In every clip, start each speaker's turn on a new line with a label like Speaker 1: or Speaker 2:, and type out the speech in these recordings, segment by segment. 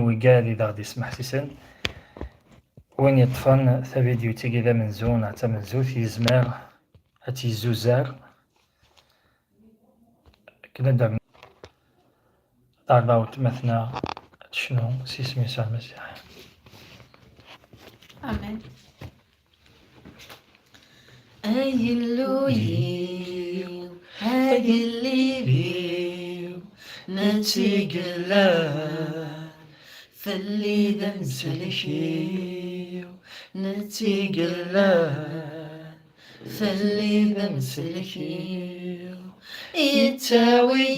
Speaker 1: وقال إذا غادي يسمح سيسن وين يطفن فيديو تيجي ذا منزون عتا منزوث يزمر هاتي زوزار كنا دار مثنى شنو سيسمي يسوع المسيح.
Speaker 2: Amen. Hallelujah, hallelujah, نتقلا فاللي ذا مسلكيو نتقلا فاللي ذا مسلكيو يتاوي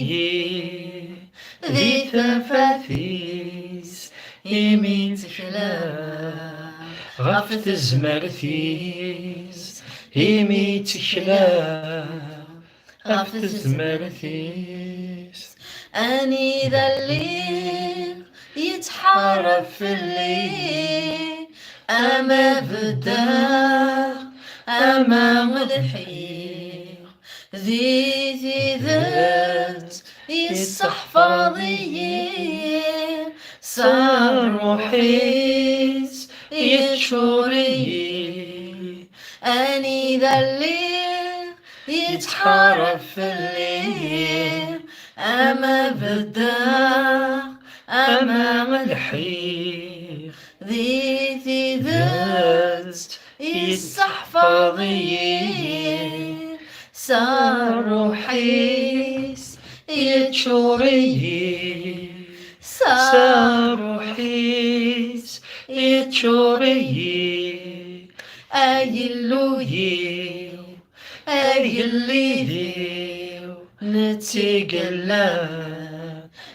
Speaker 2: ذي ثفاثيس يمين تخلا غفت زمرثيس يمين تخلا غفت زمرثيس أني ذا الليل يتحارف في الليل أما بالدار أما ملحيق ذي ذات يصحفظي صار روحيس يتشوري أني ذا الليل يتحارف في الليل أما بالدار أما ملحيق ذي ذات يصحفظي صار روحيس يتشوري صار روحيس يتشوري أيلويو أيليديو نتقلا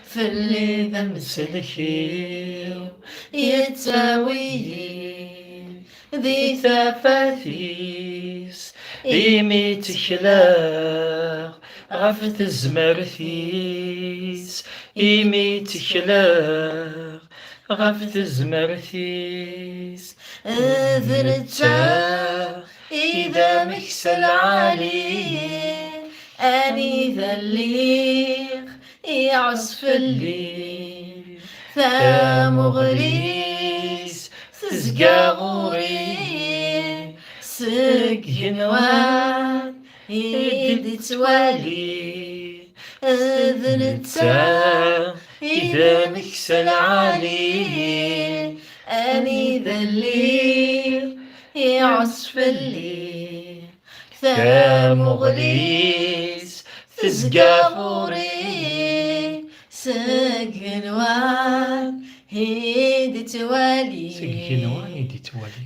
Speaker 2: في اللي ذا مسلكيو يتاوي ذي ثفاثيس إيمي تخلاق غفت زمرثيس إيمي تخلاق غفت زمرثيس ذرتا إذا مكسل علي أني ذا الليق يعصف الليل ثامغريس تزقى غوري سق ينوان يدي توالي ذنتا إذا مكسل علي أني ذا الليل يعصف الليل ثامغريس تزقى غوري سق ينوان هيدي توالي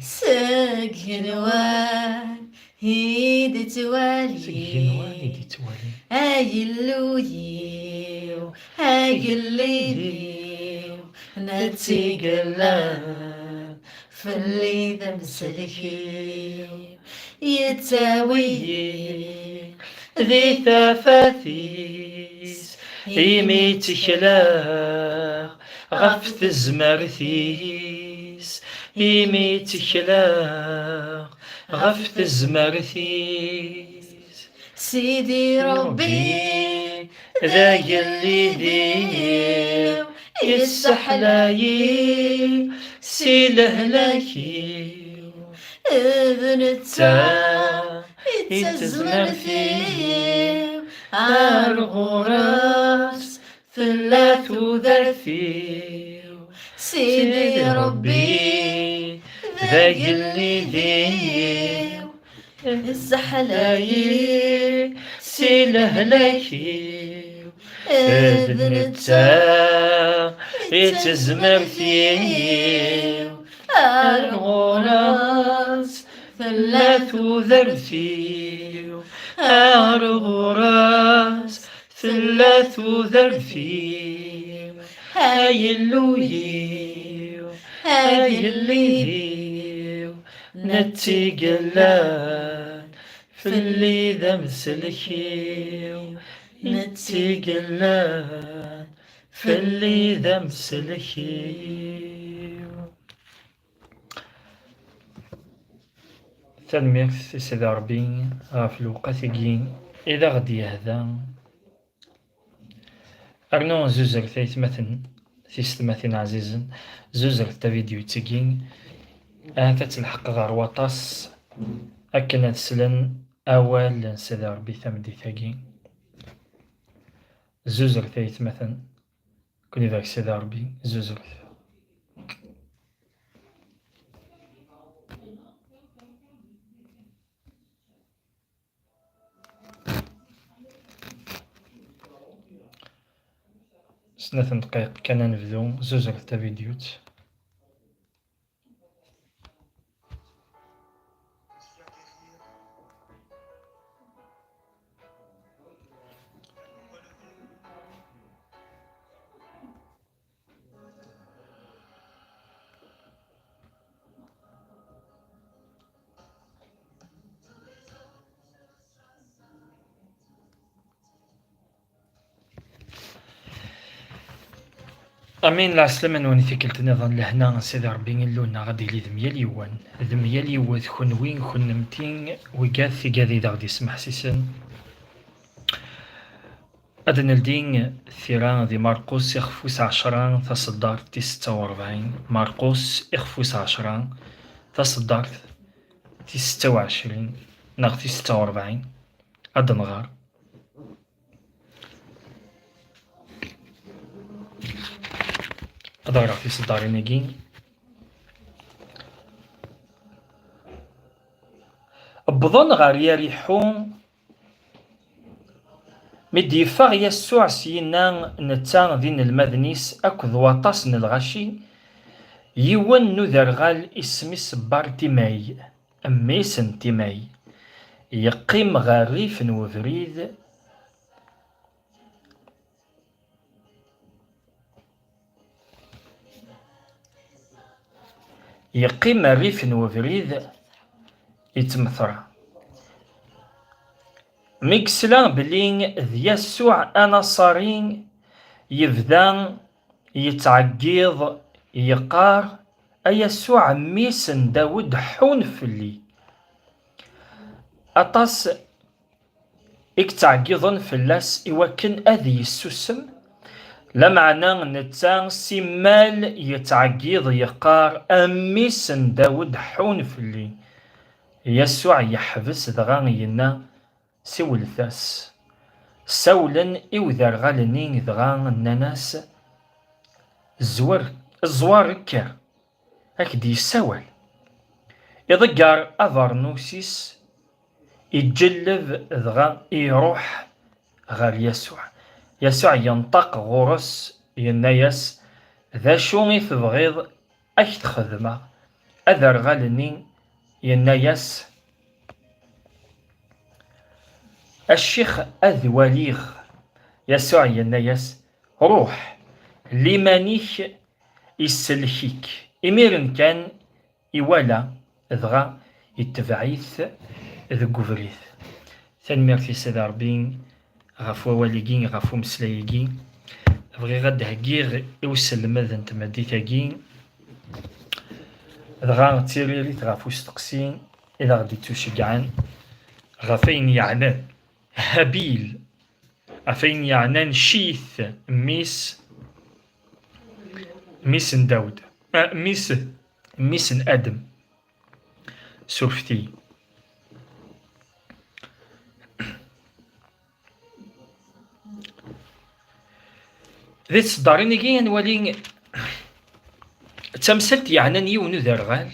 Speaker 2: سجنوان هيدي توالي هايلويو هايليديو نتقلا فاللي ذا مسلكيو يتاوي ذي ثفاثيس إيمي تخلاق غفت زمرثيس إيمي تخلاق غفت زمرثيس سيدي ربي ذا يلي ديو يسحلاي سيلهلاكيو إذنتا يتزمرثيو الغراس ثلاث ذرفيو سيدي ربي ذا يلي ديو الزحلاي سيلهلاكيو إذنتا يتزمرثيو الغراس ثلاث ذرفيو الغراس ثلاث ذرفيو هايلويو هايليديو نتقلا في اللي ذا مسلكيو نتقلا في اللي ذا مسلكيو.
Speaker 1: تنميك سيدي ربي في الوقت إذا غدي هذا أرنو زوزر ثيث مثلا تيستماثين عزيزا زوز تا فيديو تيكين تتلحق غير وطاس أكن نسلن أول سيدي ربي ثمدي ثاقي زوز ثايت مثلا كوني ذاك سيدي ربي زوز سنة دقائق كان نبدو زوز تا فيديوت. أمين العسلامة نوني ثيكلت نظن لهنا سيدي ربي نلونا غادي لي ذميال يوان ذميال يوان خنوين خنمتين وقاث في قاذي دا غادي يسمح سيسن أدنى الدين ثيران ذي مرقس إخفوس 10 تصدر 46 مرقس إخفوس 10 تصدر 26 ناغ 46 أدنى غار أدغر في صداري نجين بظن غار يريحون مدي يفاغ يسوع سينا نتان ذين المدنيس أكذ وطاس الغشي يوان نذرغال اسميس بارتيماي أميسن تيماي يقيم غريف وفريد يقيم ريف وفريد يتمثرى ميكسلان بلين ذي يسوع أنا صارين يفدان يتعقيض يقار يسوع ميسن داود حون فلي أطاس اكتعقيضن فلاس إوكن أذي السسم لمعنى نتان سمال يتعقيض يقار أميسن داود حون فلي يسوع يحبس دغان ينا سول ثاس سولا إوذر غالنين دغان الناس الزوار كر هكدي يساول يضقر أفرنوسيس يجلب دغان يروح غير يسوع ينطق غرس ينايس ذا شوني تبغيض أك تخدمه أذر غالنين ينايس الشيخ أذواليغ يسوع ينايس روح لمانيخ يسلكيك إميرن كان إوالا ذغا يتبعيث ذا قفريث ثاني في سيدي ربي غفو واليكين غفو مسلايكين بغي غاد هكيغ يوصل لماذا تمديتاكين دغا تيريريت غفو ستقسين إذا غادي توشقعان غفين يعنان هابيل غفين يعنان شيث ميس داود ميس آدم سوفتي ذي تصدارين كي نولي تمثلت يعنان يونو ذرغال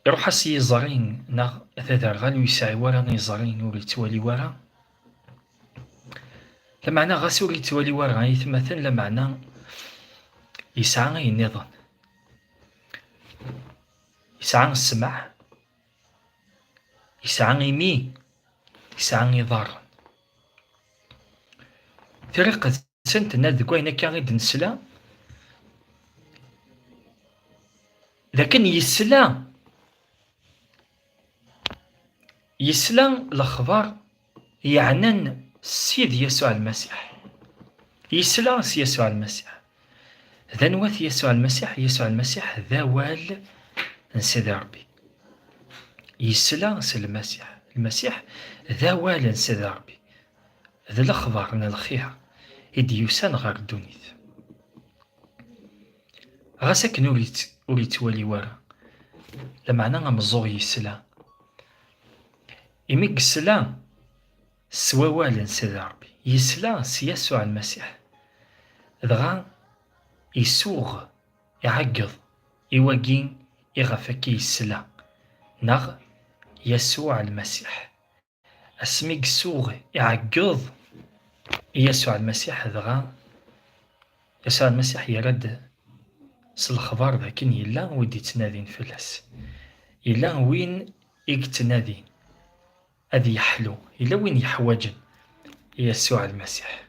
Speaker 1: يروح اسي يزارين ناغ ذرغال ويسعي ورا يزارين وري توالي ورا لمعنى غاسي وري توالي ورا يتمثل لمعنى يسعى النظام يسعى السمع يسعى يمي يسعى يضار طريقة سنت ناد كوينة كاغيد نسلا لكن يسلا الأخبار يعنن سيد يسوع المسيح يسلا يسوع المسيح ذا نواث يسوع المسيح ذا وال نسيد ربي يسلا المسيح ذا وال نسيد ربي ذا الأخبار من الخير يديوسان غار الدونيت. غاس أكن ور يتوالي ورا لمعنى غمزوغ يسلا إمي يسلا سواوال سيدي ربي يسلا يسوع المسيح دغا يسوغ يعقض يواقين يغفكي يسلا نغ يسوع المسيح اسمي يسوغ يعقض يسوع المسيح دغا يسوع المسيح يرد الخبار لكن يلا ودي تنادين فلاس يلا وين يتنادين هذي يحلو إلا وين يحوجن يسوع المسيح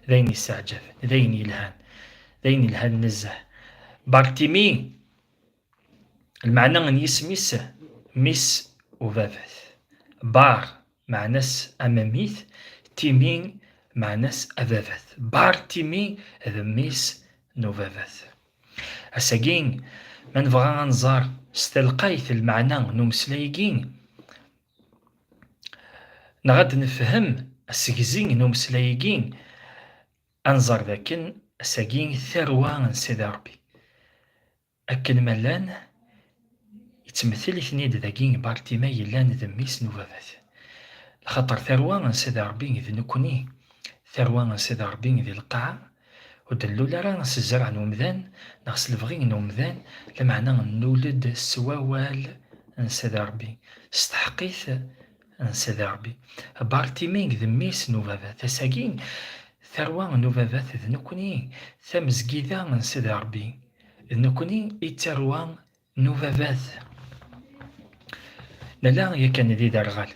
Speaker 1: ذين يستعجب ذين يلهان ذين يلهان نزه بارتيمي المعنى أن يسميس ميس وفافث بار مع ناس أماميث تيمين مع ناس أفافث بارتيمي هذا ميس نوفافث أساقين من فغا نزار استلقيت المعنى نمسلايقين نغاد نفهم السكزين نمسلايقين أنظر ذاكن أساقين ثروة سيدي ربي أكن ملان يتمثل ثنيد ذاكين بارتيما يلان ذميس نوفافث لخاطر ثروة سيدي ربي ذي نكوني ثروة سيدي ربي ذي القاعة ودلو لرا ناس الزرع نومذان ناس الفغي نومذان لمعنى نولد سواوال سيدي ربي استحقيث سيدي ربي بارتيمينغ ذميس نوفافات تساقين ثروة نوفافات ذنكوني ثمزقيدة سيدي ربي ذنكوني إتروة نوفافات لا يكن ذي درغال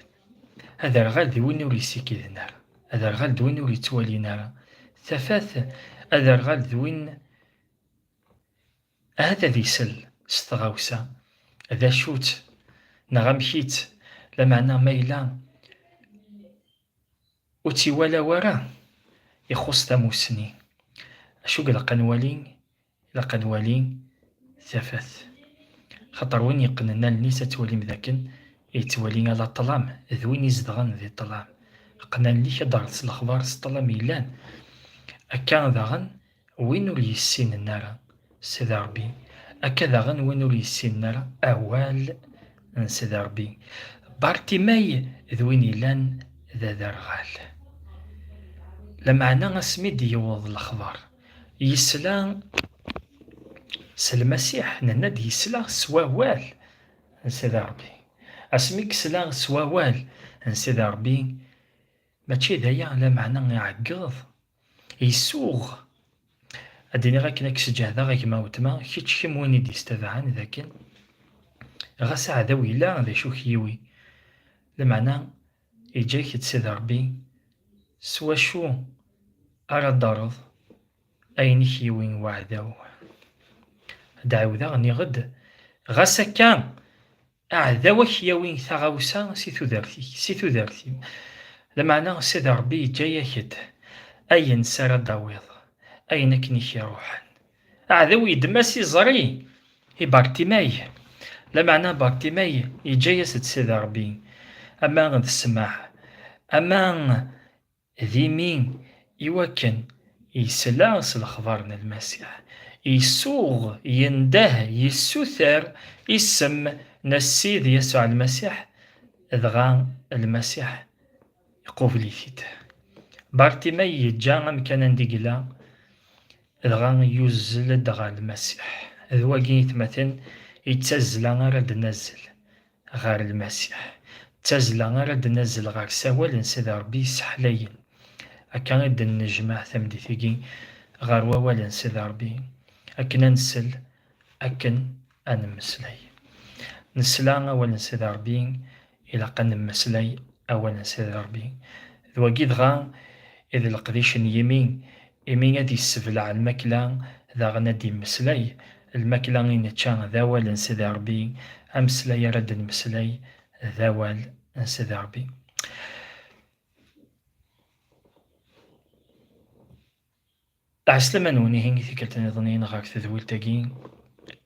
Speaker 1: هذا رغال ذي وين يريسيكي ذي نار هذا رغال ذي وين يريتوالي نار ثفاث هذا رغال ذي وين هذا ذي سل استغاوسا هذا شوت نغمشيت لمعنى ميلا وتي ولا ورا يخص تموسني أشو لقد والين ثفاث خاطر وين يقننا النيسة تولي مذاكن يتولي على الطلام ذوين يزدغن ذي الطلام قنا لي كدارت الأخبار الطلام يلان أكان ذاغن وين نوري السين النار سيدي ربي أكذا غن وين نوري السين النار أوال سيدي ربي بارتيماي ذوين يلان ذا درغال لمعنى اسميد يوض الأخبار يسلا المسيح نند يسلا سواوال سيدي ربي اسميك سلا سواوال سيدي ربي ماشي دايا لمعنى يعقض يسوغ أديني غاك ناكس جهدا غاك موتما كيتش كيم وين يدي استذعان ذاكن غاس عداوي لا ذا شو كيوي لمعنى يجيك تسيدي ربي سوا شو أرى الدرض أين كيوين وعداو دعو ذا غني غد غاس كان أعداوك يوين ثغاوسا سيثو دارتي لمعنى سيدي ربي جايا كد أين سار داويض أين كنيك يروحن أعداوي دماسي زري هي بارتيماي لمعنى بارتيماي يجايا سيدي ربي أما غد السماح أما ذي مين يوكن يسلاس الأخبارنا المسيح يسوغ ينده يسوثر اسم نسيد يسوع المسيح إذغان المسيح يقوبلي فيته بارتيماي يجاغم كان ندقلا إذغان يوزل دغا المسيح ذواقين يتمثل يتزلا غير نزل غير المسيح تزلا غير نزل غير سوال سيدي ربي سحلين أكا غير النجمع ثمدي ثقي غير ووال سيدي ربي أكن نسل أكن أنمسلي نسلا أولا سيدي ربي إلا قن مسلي أولا سيدي ربي ذواقي دغا إذا القديش يمين غادي يسبلع الماكلة ذا غنادي مسلي الماكلة نتشان ذاوال سيدي ربي أمسلي رد المسلي ذاوال سيدي ربي عسلما نوني هنجي ثقلت نظنين غاك تذويل تاقي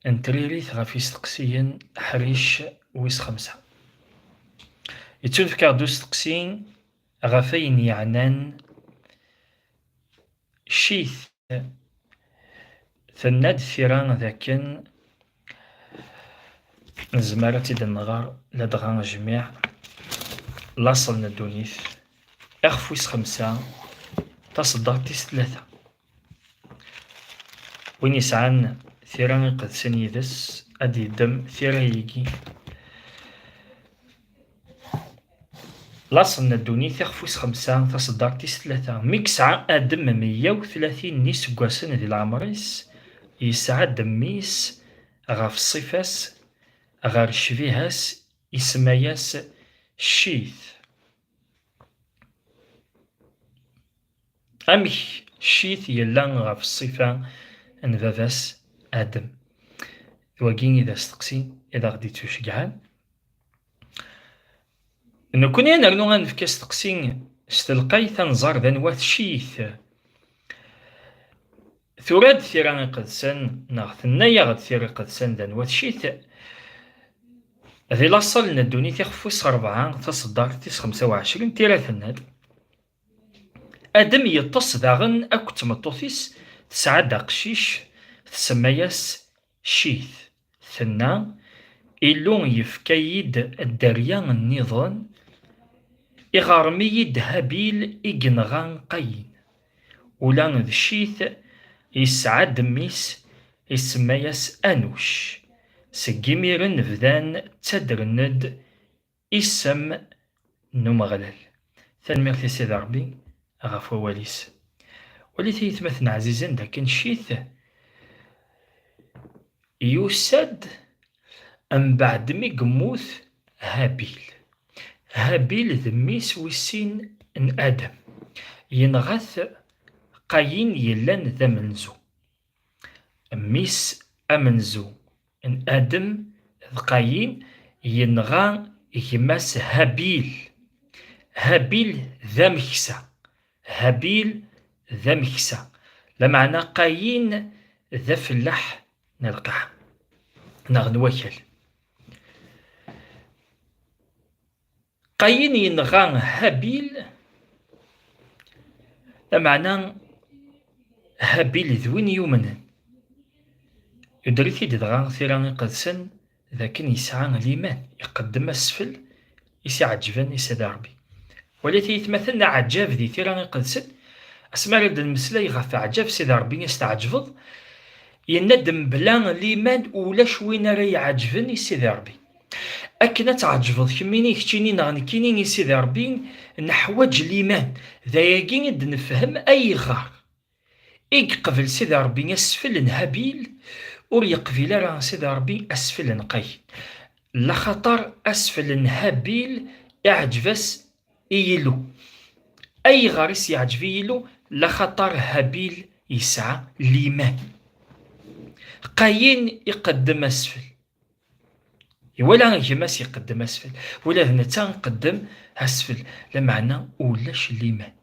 Speaker 1: انتريريث غافي استقسيين حريش ويس 5 يتون فكار دو استقسين غافين يعنان شيث ثناد ثيران ذاكن نزمارة تيد النغار لدغان جميع لاصل الدونيث أخفويس 5 تصدر تيس 3 وين يسعان ثيران قد سنيدس أدي دم ثيرايكي لاصل الدونيث أخفويس 5 تصدر تيس 3 ميكسع أدم 130 نيس قواسن دي العمريس يسعى دميس غاف الصفاس غار شفيهاس يسمياس شيث أمي شيث يلا غاف الصفة نفافاس آدم واقين إذا استقسي إذا غدي توشقعان إنو كوني نرنو غنفكا استقسي ستلقاي تنظر ذنوات شيث ثوراد ثيران قدسان ناغثنا غد ثيران قدسان ذنوات شيث ذي لاصل ندوني تيخفوس 4 تصدر تيس 25 تيرا ثناد آدم يطس داغن أكو تمطوثيس تسعة قشيش تسمياس شيث ثنا إلو يفكايد الدريا النظام إغارميد هابيل إجنغان قاين ولان ذا الشيث يسعى دميس يسمياس أنوش سجيميرن فذان تدرند اسم نمغلل ثنميرتي سيدي ربي غاف واليس وليتي يتمثل عزيزين لكن شيث يسد أم بعد مي قموث هابيل ذميس ويسين ان آدم ينغث قاين يلان ذا منزو ميس أمنزو ان آدم قاين ينغى يماس هابيل ذا مكسا هابيل ذا مكسا لمعنى قاين ذا فلاح نلقاه نغنوكل قاين ينغى هابيل لمعنى هابيل ذوين يومنا يدريثي دغا ثيران قدسن لكن يسعى الإيمان يقدم السفل يسعى عجبان يسعى ربي وليتي يتمثل عجاف ذي ثيران قدسن أسمع رد المسلا غف عجاف سيدي ربي يستعجفض يندم بلا الإيمان ولاش وين راه يعجبني سيدي ربي أكنا تعجبض كميني كتيني نغني كيني سيدي ربي نحوج الإيمان ذا يقين نفهم أي غار قبل سيدي ربي يسفل هابيل وريقفل راه سيدي ربي أسفل قاين لخطر أسفل هابيل يعجبس إيلو أي غارس يعجب إيلو لخطر هابيل يسعى الإيمان قاين يقدم أسفل ولا يماس يقدم أسفل ولا ذنتا نقدم أسفل لمعنى ولاش الإيمان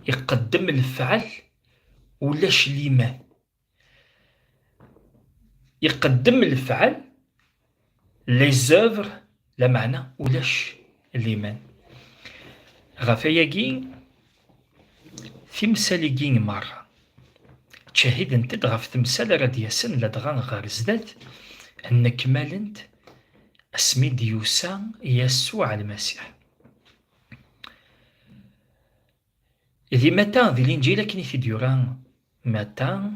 Speaker 1: يقدم الفعل ولاش الإيمان يقدم الفعل لي زوفر لمعنى ولاش الإيمان غفاياكي ثمثاليكي مرة تشاهد انت غف ثمثال رادياسن لدغا غار زداد انك مالنت اسمي ديوسا يسوع المسيح إذا متى ذي الإنجيل كني في ديوران متى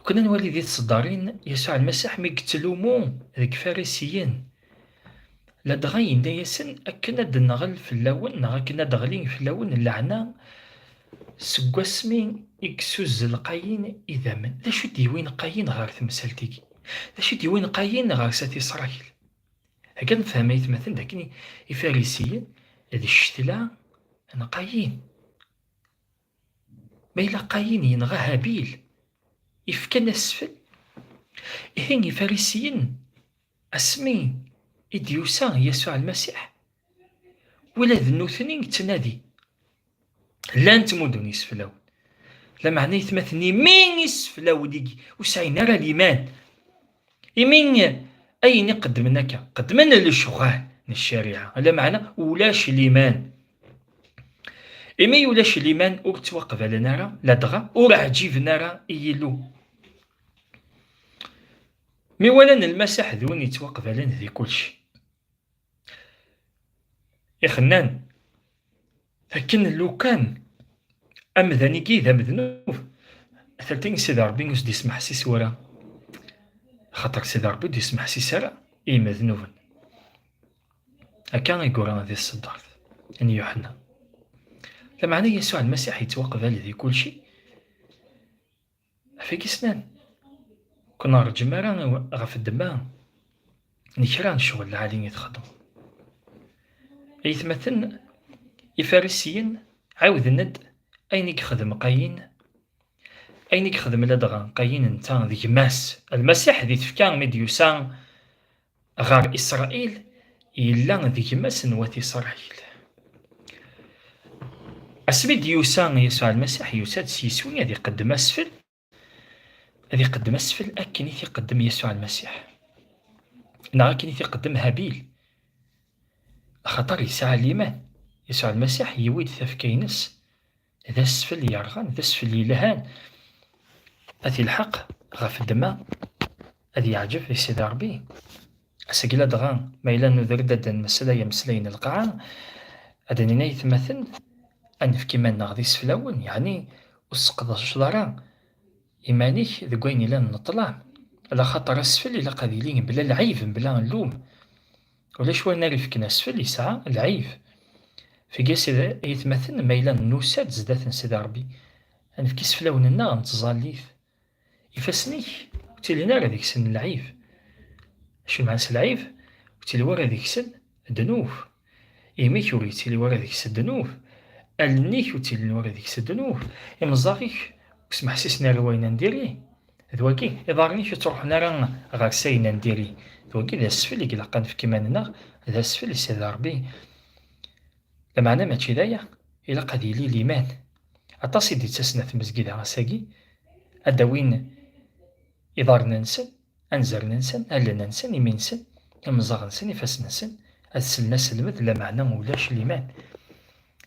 Speaker 1: كنا نولي ذي تصدارين يسوع المسيح ميقتلومو ذيك فارسيين لدغاين دايسن أكنا دنغل في اللون نغاكنا دغلين في اللون اللعنة سقواسمين إكسوز القاين إذا من لا شو ديوين قاين غار ثمثالتيكي لا شو ديوين قاين غار سات إسرائيل هكا نفهميت مثلا داكني الفارسيين هذي الشتلا أنا قاين ما إلا قاين ينغى هابيل يفكنا السفل إهين الفارسيين اسمي إديوسا يسوع المسيح ولا ذنوثنين تنادي لان تمودون يسفلاون لا معنى يتمثني مين يسفلاو ديكي وسعينا راه الإيمان يمين أين قدمناك قدمنا للشغال الشريعة لا معنى ولاش الإيمان إما يولاش ليمان أور توقبل نارا لا دغا أور عجيب نارا إيلو مي ولا المسيح ذون يتوقبلن ذي كلشي يخنان لكن لو كان أمذاني كي ذا مذنوب ثالثين سيدي ربي وس ديسمح سيس ورا خاطر سيدي ربي ديسمح سيس راه إي مذنوبا هكا يقول ذي الصدار أن يوحنا لمعنى يسوع المسيح يتوقبل ذي كلشي فيك سنان كنا رجل راه غف الدماء نكران شغل العالي يتخدم يتمثل الفارسيين عاود الند أين يخدم قايين أين يخدم لدغا قايين نتا ذي ماس المسيح ذي تفكان مديوسان غار إسرائيل إلا ذي ماس نوات إسرائيل أسمي ديوسان يسوع المسيح يساد سيسوي ذي قدم أسفل ذي قدم أسفل أكني في قدم يسوع المسيح أكني في قدم هابيل خطر يسعى الإيمان يسوع المسيح يويد ثفكينس ذا السفل يرغان ذا السفل يلهان أثي الحق غاف الدماء أذي يعجب في سيدي ربي أسقلا دغان ما إلا نذردد مسلايا مسلاين القاعة أدنينا يتمثل أن في كيمان نغذي سفلاون يعني وسقط الشضران إيمانيك ذقوين إلا نطلع على خاطر السفل إلا قاذلين بلا العيب بلا اللوم ولا شوي نعرف كنا السفل يسعى العيب في قاس يتمثل ما إلا نوساد زدات سيدي ربي أنا في كيس فلاون النا نتظاليف يفسنيك وتيلي نار هذيك سن العيب شو معنى العيب وتيلي ورا هذيك سن الدنوف إيميك وري تيلي ورا هذيك سن الدنوف ألنيك وتيلي ورا هذيك سن الدنوف يمزاغيك وسمح سيسنا روينا نديري ذواكي إضارني شو تروح نارا غاكسينا نديري ذواكي ذا السفل اللي قلقان في كيماننا ذا السفل سيدي ربي لمعنى ما تشدايا إلا قد يلي الإيمان أطاسي دي تسنى في مسجد عساقي أدوين إضار ننسن أنزر ننسن ألا ننسن يمينسن يمزاغ ننسن يفاس ننسن أسلنا سلمت لا معنى ولاش الإيمان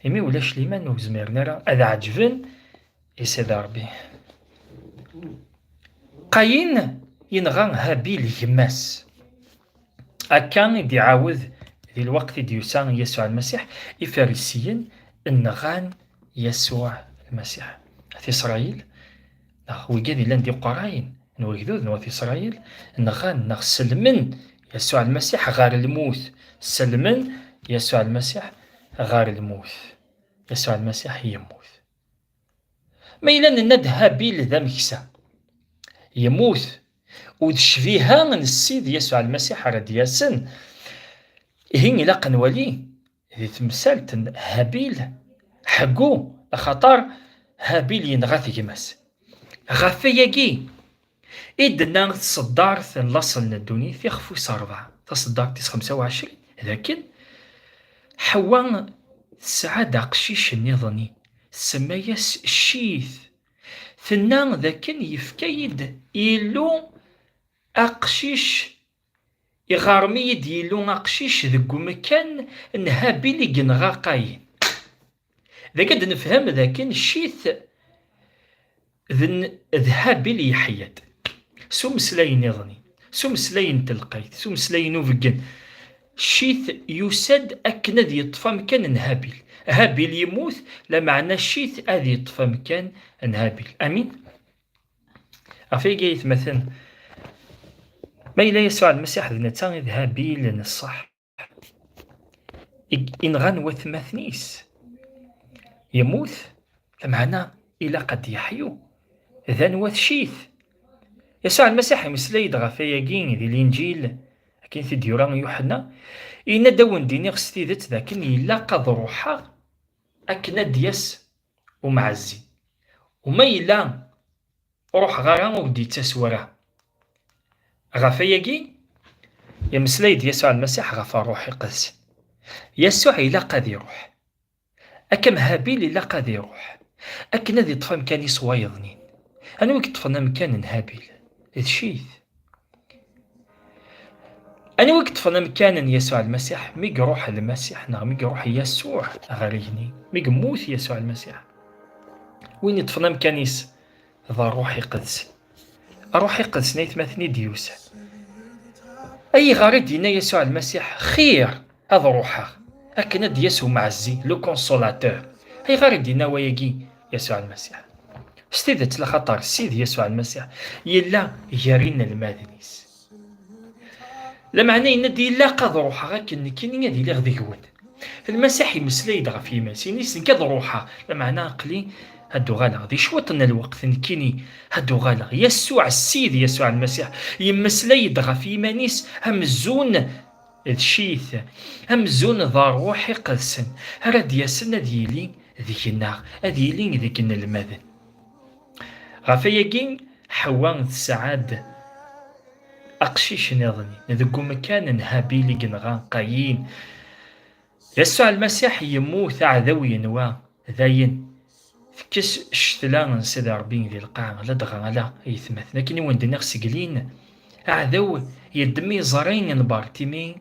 Speaker 1: إمي ولاش الإيمان وزمير نرى أذا عجبن يسيدي ربي قايين ينغان هابيل يماس أكان دي عاوذ ذي الوقت ديوسان يسوع المسيح الفارسيين النغان يسوع المسيح في إسرائيل ويقال لان دي قراين نوجدود نوا في إسرائيل نغان نغسلمن يسوع المسيح غار الموت سلمن يسوع المسيح غار الموت يسوع المسيح يموت ما إلا ند هابيل ذا مكسا يموت وتشفيها من السيد يسوع المسيح ردياسن هين إلا قنولي ذي تمثالت هابيل حقو خطر هابيل ينغاث يماس غافياكي إدنا تصدار لاصل الدنيا في خفوس 4 تصدار 25 لكن حوان سعادة قشيش النظني سماياس الشيث ثنا ذاكن يفكايد إلو أقشيش يغارمي ديلو أقشيش ذكو مكان نهابيل ينغا قاين ذاك نفهم ذاكن الشيث ذهابيل يحيد سو مسلاين يظني سو مسلاين تلقيت سو مسلاين وفقن الشيث يسد أكند يطفى مكان نهابيل هابيل يموت لا معنى الشيث أذي يطفى مكان نهابيل أمين أفيق يتمثل ما إلا يسوع المسيح ذنتان هابيل الصح إنغان وثمثنيس يموت معنى إلا قد يحيو ذا نوث شيث يسوع المسيح مسليد غفاياكين ذي الإنجيل كاين في ديوران يوحنا إن داون ديني غستيدت ذاكن إلا قد روحا أكنا دياس ومعزي وما إلا روح غاران ودي تسورا غفاياكين يمسليد يسوع المسيح غفا روحي قدس يسوع إلا قد يروح أكم هابيل إلا قد يروح أكنا ذي طفى مكاني صوايضنين أنا وقت طفنا مكان هابيل الشيث أنا وقت فانا مكان يسوع المسيح مي يروح المسيح مي يروح يسوع غريني مي يموت يسوع المسيح وين يطفنا مكانيس ذا روحي قدس روحي قدس نيتمثني ديوسا أي غاري دينا يسوع المسيح خير هذا روحه أكنا ديسو معزي لو كونسولاتور أي غاري دينا وياكي يسوع المسيح ستيدت لخطر سيد يسوع المسيح يلا يارينا المادنيس لا معنى إن دي لا قد روحها كن كنيا دي لا غدي يود المسيح يمسلي دغ في ماسينيس نكاد روحها لا معنى عقلي هادو غالا غادي شوطنا الوقت نكيني هادو غالا يسوع السيد يسوع المسيح يمسلي دغ في مانيس همزون الشيث همزون ذا روحي قدسن هراد ياسنا ديالي ذيكنا ديالي ذيكنا المذن غافياكين حوان السعاد أقشيش نظني ذكو مكان هابيلي جنغان قايين يسوع المسيح يموت عذوي ينوى ذاين فكس شتلان سيدي ربي ذي القاع لا دغا لا يثمث لكن وندنا سقلين عذو يدمي زرين بارتيمي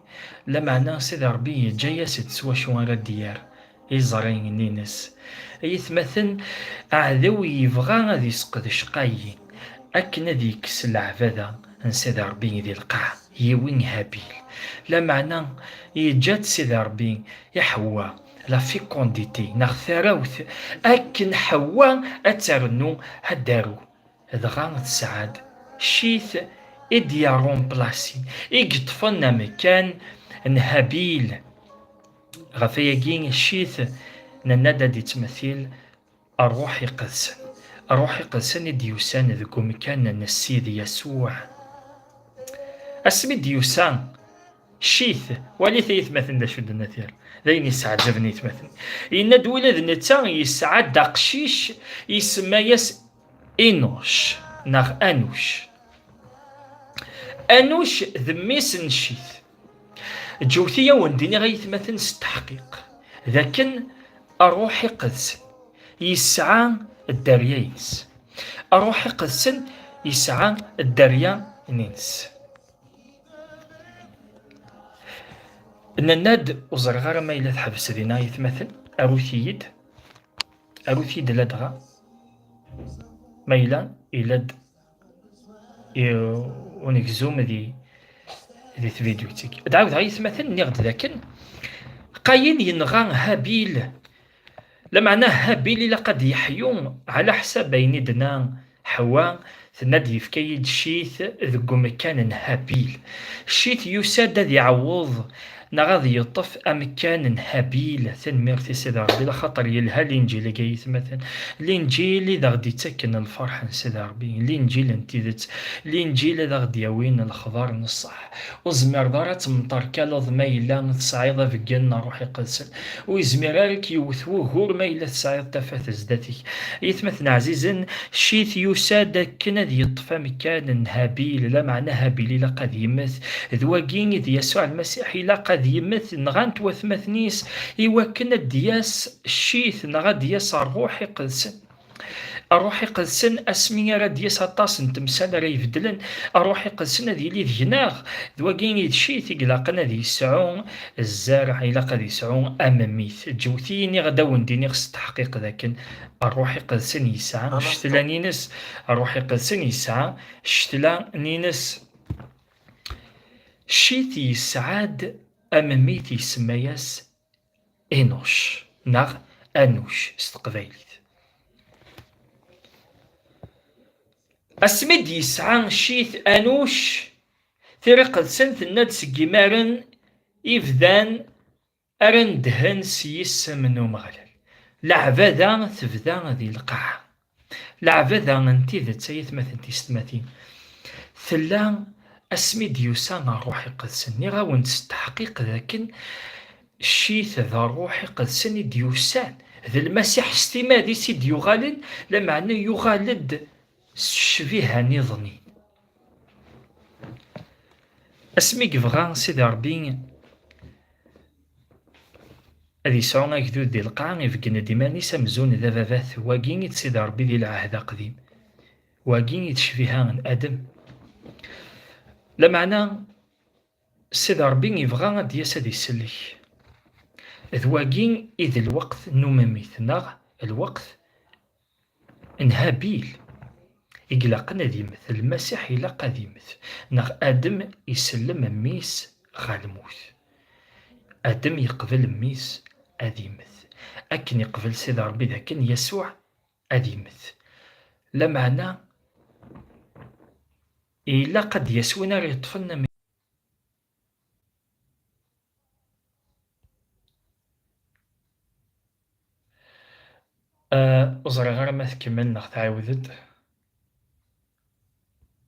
Speaker 1: لا معنى سيدي ربي جايس تسوى شوان الديار يزرين نينس يثمثن عذو يبغى غادي يسقد شقايين أكن ذيك السلع فذا نسيد ربي ذي القاع يوين هابيل لا معنى يجات سيد ربي يحوى لا فيكونديتي نغثراوث أكن حوا أترنو هدارو دغا تسعاد شيث إديا رومبلاسي إقطفنا مكان نهابيل غفياكين الشيث ننادى دي تمثيل الروح قدسن الروح قدسن ديوسان ذكو مكان السيد يسوع اسمي ديوسان شيث وليث يتمثل شو النثير ذين يسعد زبني يتمثل إن دولة ذنتا يسعد دقشيش يسمى يس إنوش ناغ أنوش ذميس نشيث جوثية ونديني غيتمثل ستحقيق لكن الروح قدس يسعى الدرياينس الروح قدس يسعى الدريا نينس الناد وزرغار ما إلا تحبس دينا يتمثل أروثيد لدغا ما إلا ونكزوم ذي فيديو تيك دعاود غا يتمثل نغد لكن قاين ينغى هابيل لا معناه هابيل لقد يحيون على حساب بينيدنا حواء تنادي في كيد شيث ذو مكان هابيل شيث يساد ذي عوض نغاضي يطف أمكان هابيل تنميرتي سيدي ربي لخاطر يلها الإنجيل جايث مثلا الإنجيل إذا غدي تسكن الفرح سيدي ربي الإنجيل انتيذت الإنجيل إذا غدي يوين الخضار نصح وزمير دارت مطر كالوض ما إلا تصعيد في الجنة روحي قدسن ويزميرارك يوثوه غور ما إلا تصعيد تفات زداتك يتمثل عزيزا شيث يساد كنا ذي يطفى مكان هابيل لا معنى هابيل لقد يمث ذواقين ذي يسوع المسيح لقد يمثل نغانت وثمثنيس إيوا دياس الشيث نغا دياس الروحي قدسن الروحي قدسن أسمي راه دياس أطاس نتمثال راه يفدلن الروحي قدسن هذي اللي ذيناغ دواكين الشيث إقلاقنا ذي يسعون الزارع إلا قد يسعون أماميث جوثيني غدا ونديني خص التحقيق لكن الروحي قدسن يسعى شتلا نينس الروحي قدسن يسعى شتلا نينس شيث يسعاد أماميتي سماياس إنوش ناغ أنوش استقبايليت أسمد يسعى شيث أنوش ثرق سنت الناد سجمارن إفذان أرندهن سيس منو مغلل لعبذا تفذا ذي القاع لعبذا انتي ذات سيث مثل تستمثين ثلا أسمد يسان روحي قدسن نغاون تستحقيق لكن الشيث ذا روحي قدسن ديوسان ذا المسيح استمادي سيد يغالد لمعنى يغالد شبيها نظني أسمي قفغان سيد ربي أذي سعونا كذود دي القاع يفقنا ديماني سمزون ذا فافاث واقين يتسيد ربي ذي العهد قديم واقين يتشبيها ادم لا معنى سيدي ربي يبغى غاد ياس هاد يسلك ذواقين إذ الوقت نمميت ناغ الوقت نهابيل إقلاق نادي يمثل المسيح إلا قد يمثل ناغ آدم يسلم ميس غالموت آدم يقبل ميس أديمث أكن يقبل سيدي ربي ذاكن يسوع أديمث لا معنى إلا قد يسوينا غير يطفلنا من أزري غير ما تكمل ناغ تعاودد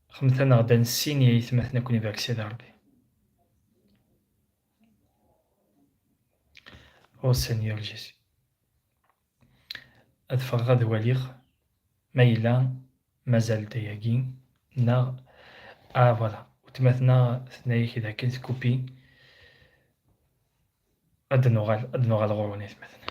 Speaker 1: خمثنا غدا نسين يثمثنا كوني باك سيدي ربي او سينيور جيسي أدفغ غاد واليغ ما إلا مازال دياكي نا فوالا وتمثنا ثنايا كذا كنت كوبي أد نوغال غوروني تمثنا